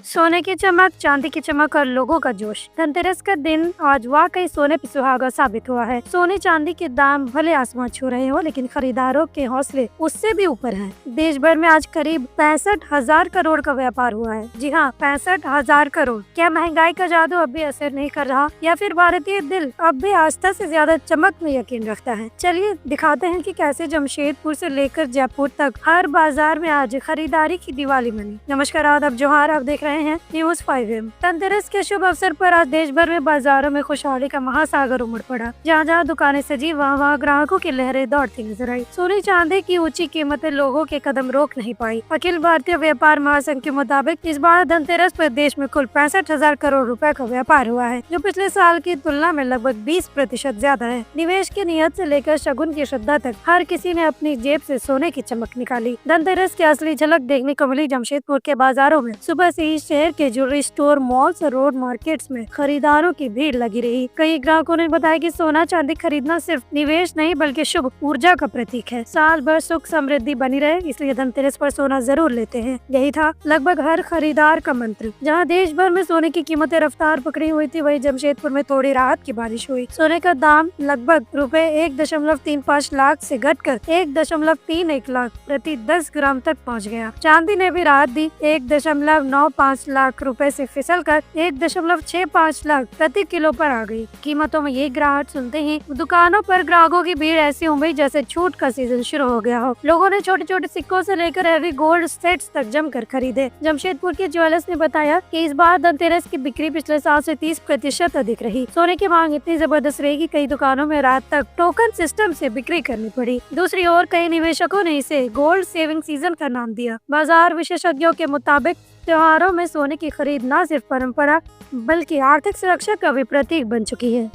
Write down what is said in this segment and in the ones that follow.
सोने की चमक, चांदी की चमक और लोगों का जोश। धनतेरस का दिन आज वाकई सोने पे सुहागा साबित हुआ है। सोने चांदी के दाम भले आसमान छू रहे हो, लेकिन खरीदारों के हौसले उससे भी ऊपर हैं। देश भर में आज करीब 65,000 करोड़ का व्यापार हुआ है। जी हाँ, 65,000 करोड़। क्या महंगाई का जादू अब भी असर नहीं कर रहा, या फिर भारतीय दिल अब भी आस्था से ज्यादा चमक में यकीन रखता है? चलिए दिखाते हैं कि कैसे जमशेदपुर से लेकर जयपुर तक हर बाजार में आज खरीदारी की दिवाली मनी। नमस्कार, आदाब, जोहार। आप देख रहे हैं न्यूज़ 5M। धनतेरस के शुभ अवसर पर आज देश भर में बाजारों में खुशहाली का महासागर उमड़ पड़ा। जहाँ जहाँ दुकानें सजी, वहाँ ग्राहकों की लहरें दौड़ती नजर आई। सोने चांदी की ऊंची कीमतें लोगों के कदम रोक नहीं पाई। अखिल भारतीय व्यापार महासंघ के मुताबिक इस बार धनतेरस पर देश में कुल 65,000 करोड़ रुपए का व्यापार हुआ है, जो पिछले साल की तुलना में लगभग 20% ज्यादा है। निवेश की नियत से लेकर शगुन की श्रद्धा तक हर किसी ने अपनी जेब से सोने की चमक निकाली। धनतेरस की असली झलक देखने को मिली जमशेदपुर के बाजारों में। सुबह से ही शहर के ज्वेलरी स्टोर, मॉल्स और रोड मार्केट्स में खरीदारों की भीड़ लगी रही। कई ग्राहकों ने बताया कि सोना चांदी खरीदना सिर्फ निवेश नहीं बल्कि शुभ ऊर्जा का प्रतीक है। साल भर सुख समृद्धि बनी रहे, इसलिए धनतेरस पर सोना जरूर लेते हैं। यही था लगभग हर खरीदार का मंत्र। जहां देश भर में सोने की कीमतें रफ्तार पकड़ी हुई थी, वहीं जमशेदपुर में थोड़ी राहत की बारिश हुई। सोने का दाम लगभग ₹1.35 लाख से घटकर 1.31 लाख प्रति 10 ग्राम तक पहुँच गया। चांदी ने भी राहत दी, 1.95 लाख रुपए से फिसलकर 1.65 लाख प्रति किलो पर आ गई। कीमतों में ये गिरावट सुनते ही दुकानों पर ग्राहकों की भीड़ ऐसी हो गई जैसे छूट का सीजन शुरू हो गया हो। लोगों ने छोटे छोटे सिक्कों से लेकर हैवी गोल्ड सेट्स तक जमकर खरीदे। जमशेदपुर के ज्वेलर्स ने बताया कि इस बार धनतेरस की बिक्री पिछले साल से 30% अधिक रही। सोने की मांग इतनी जबरदस्त रही कि कई दुकानों में रात तक टोकन सिस्टम से बिक्री करनी पड़ी। दूसरी ओर कई निवेशकों ने इसे गोल्ड सेविंग सीजन का नाम दिया। बाजार विशेषज्ञों के मुताबिक त्योहारों में सोने की खरीद न सिर्फ परंपरा बल्कि आर्थिक सुरक्षा का भी प्रतीक बन चुकी है।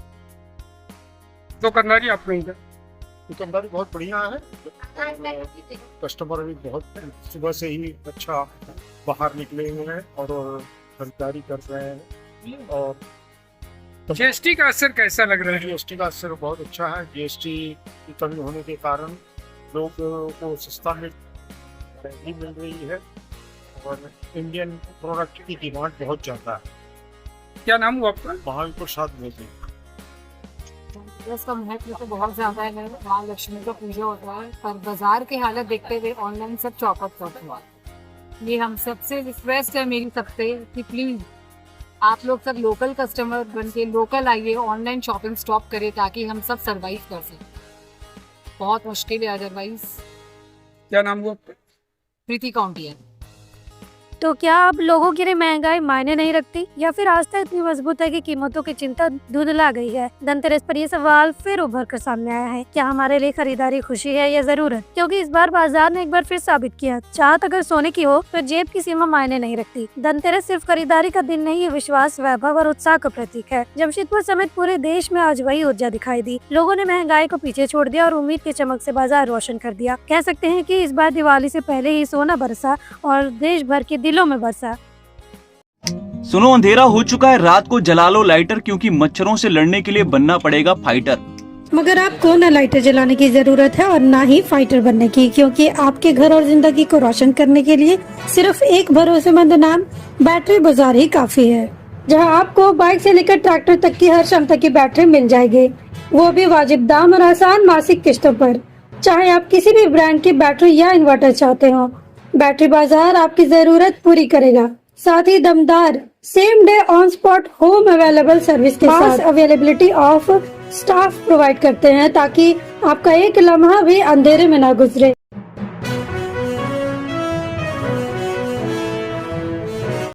दुकानदारी आपने इधर दुकानदारी बहुत बढ़िया है। कस्टमर भी बहुत सुबह से ही अच्छा बाहर निकले हुए हैं और खरीदारी कर रहे हैं। और जीएसटी का असर कैसा लग रहा है? जीएसटी का असर बहुत अच्छा है। जीएसटी की कमी होने के कारण लोगों को सस्ता मिल रही है और इंडियन प्रोडक्ट की डिमांड बहुत ज्यादा है। क्या नाम हुआ आपका? महावीर प्रसाद बोलते हैं। इसका महत्व तो बहुत ज्यादा है। माँ लक्ष्मी का पूजा होता है, पर बाजार की हालत देखते हुए ऑनलाइन सब चौपट हुआ। ये हम सबसे रिक्वेस्ट है मेरी सबसे कि प्लीज आप लोग सब लोकल कस्टमर बन के लोकल आइए, ऑनलाइन शॉपिंग स्टॉप करें ताकि हम सब सरवाइव कर सकें। बहुत मुश्किल है अदरवाइज। क्या नाम हुआ आपका? प्रीति काउंटिया। तो क्या अब लोगों के लिए महंगाई मायने नहीं रखती, या फिर आस्था इतनी मजबूत है कि कीमतों की चिंता धुंधला गई है? धनतेरस पर ये सवाल फिर उभर कर सामने आया है। क्या हमारे लिए खरीदारी खुशी है या जरूरत? क्योंकि इस बार बाजार ने एक बार फिर साबित किया, चाहत अगर सोने की हो तो जेब की सीमा मायने नहीं रखती। धनतेरस सिर्फ खरीदारी का दिन नहीं, विश्वास, वैभव और उत्साह का प्रतीक है। जमशेदपुर समेत पूरे देश में आज वही ऊर्जा दिखाई दी। लोगों ने महंगाई को पीछे छोड़ दिया और उम्मीद की चमक से बाजार रोशन कर दिया। कह सकते हैं कि इस बार दिवाली से पहले ही सोना बरसा और देश भर के दिलों में बरसा। सुनो, अंधेरा हो चुका है, रात को जला लो लाइटर, क्योंकि मच्छरों से लड़ने के लिए बनना पड़ेगा फाइटर। मगर आपको न लाइटर जलाने की जरूरत है और न ही फाइटर बनने की, क्योंकि आपके घर और जिंदगी को रोशन करने के लिए सिर्फ एक भरोसेमंद नाम बैटरी बाजार ही काफी है। जहां आपको बाइक से लेकर ट्रैक्टर तक की हर क्षमता की बैटरी मिल जाएगी, वो भी वाजिब दाम और आसान मासिक किस्तों पर। चाहे आप किसी भी ब्रांड की बैटरी या इन्वर्टर चाहते हो, बैटरी बाजार आपकी जरूरत पूरी करेगा। साथ ही दमदार same day on spot home available service के साथ अवेलेबिलिटी ऑफ स्टाफ प्रोवाइड करते हैं, ताकि आपका एक लम्हा भी अंधेरे में ना गुजरे।